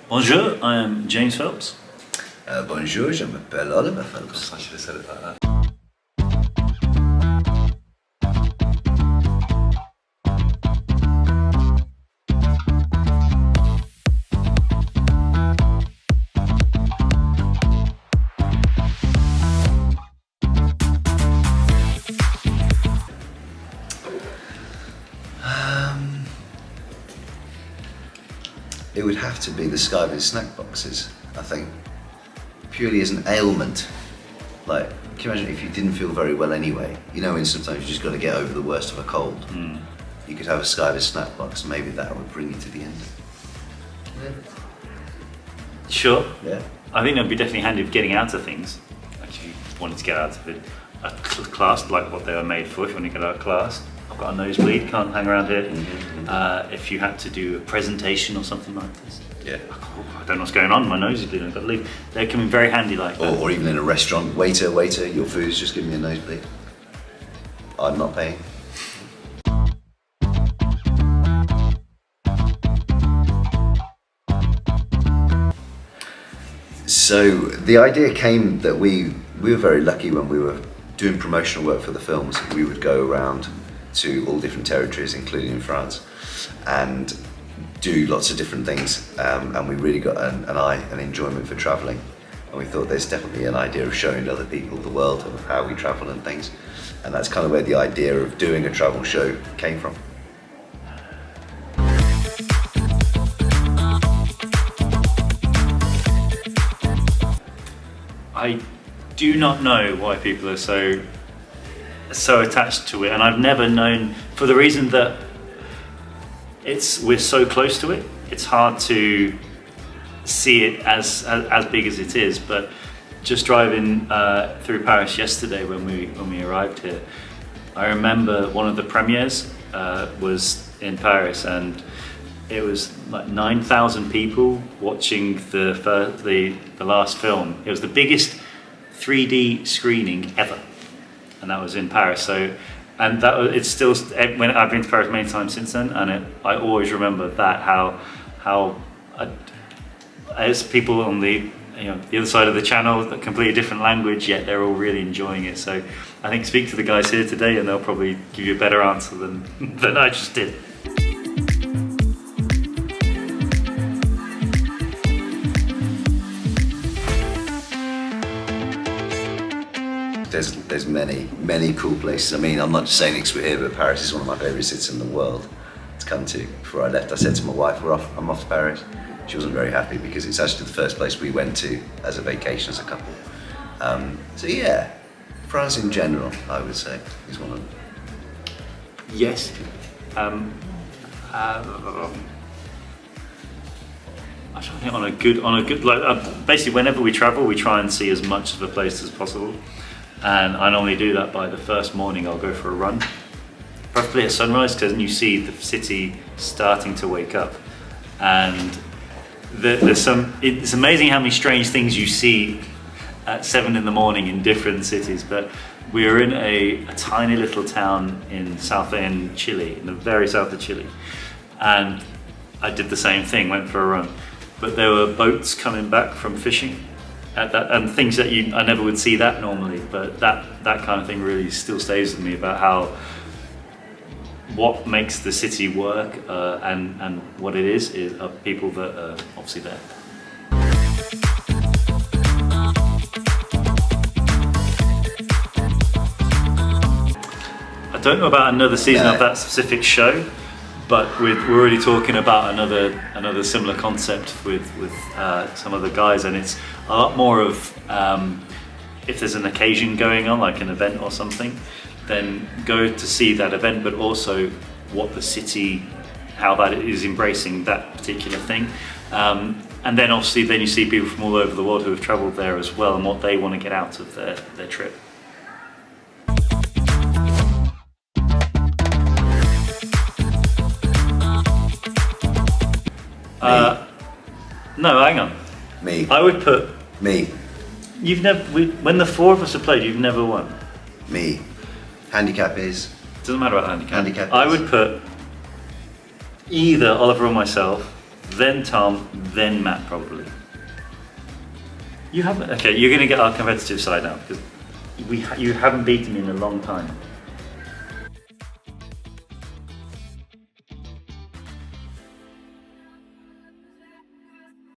Bonjour, I am James Phelps. Bonjour, je m'appelle Oliver Phelps. I should have said it like that. It would have to be the Skyvis snack boxes, I think. Purely as an ailment. Like, can you imagine if you didn't feel very well anyway? You know when sometimes you just got to get over the worst of a cold. You could have a Skyvis snack box, maybe that would bring you to the end. Sure. Yeah. I think that'd be definitely handy for getting out of things. Like if you wanted to get out of a class like what they were made for, if you want to get out of class. I've got a nosebleed, can't hang around here. If you had to do a presentation or something like this. Yeah. I don't know what's going on, my nose is bleeding, I've got to leave. They come in very handy like that. Or even in a restaurant, waiter, your food's just giving me a nosebleed. I'm not paying. So the idea came that we were very lucky when we were doing promotional work for the films. We would go around to all different territories, including in France, and do lots of different things. And we really got an enjoyment for travelling. And we thought there's definitely an idea of showing other people the world of how we travel and things. And that's kind of where the idea of doing a travel show came from. I do not know why people are so attached to it, and I've never known, for the reason that we're so close to it. It's hard to see it as big as it is. But just driving through Paris yesterday when we arrived here, I remember one of the premieres was in Paris, and it was like 9,000 people watching the last film. It was the biggest 3D screening ever, and that was in Paris. So, and it's still, when I've been to Paris many times since then, and I always remember that how as people on the other side of the channel, a completely different language, yet they're all really enjoying it. So I think speak to the guys here today, and they'll probably give you a better answer than I just did. There's many cool places. I mean, I'm not just saying because we're here, but Paris is one of my favourite cities in the world to come to. Before I left, I said to my wife, I'm off to Paris. She wasn't very happy because it's actually the first place we went to as a vacation as a couple. So yeah, France in general, I would say, is one of them. Yes. I think on a good like basically whenever we travel, we try and see as much of a place as possible. And I normally do that by the first morning. I'll go for a run, preferably at sunrise, because then you see the city starting to wake up. And it's amazing how many strange things you see at 7 in the morning in different cities. But we were in a tiny little town in southern Chile, in the very south of Chile, and I did the same thing, went for a run. But there were boats coming back from fishing, and things that I never would see that normally. But that kind of thing really still stays with me about what makes the city work, and what it is are people that are obviously there. I don't know about another season of that specific show, but we're already talking about another similar concept with some of the guys, and it's a lot more of if there's an occasion going on, like an event or something, then go to see that event, but also what the city, how that is embracing that particular thing. And then obviously then you see people from all over the world who have travelled there as well, and what they want to get out of their trip. No, hang on. Me. I would put Me. You've never. When the four of us have played, you've never won. Me. Handicap is. Doesn't matter about handicap. Handicap I is. would put either Oliver or myself then Tom, then Matt probably. You haven't. Okay, you're going to get our competitive side now because you haven't beaten me in a long time.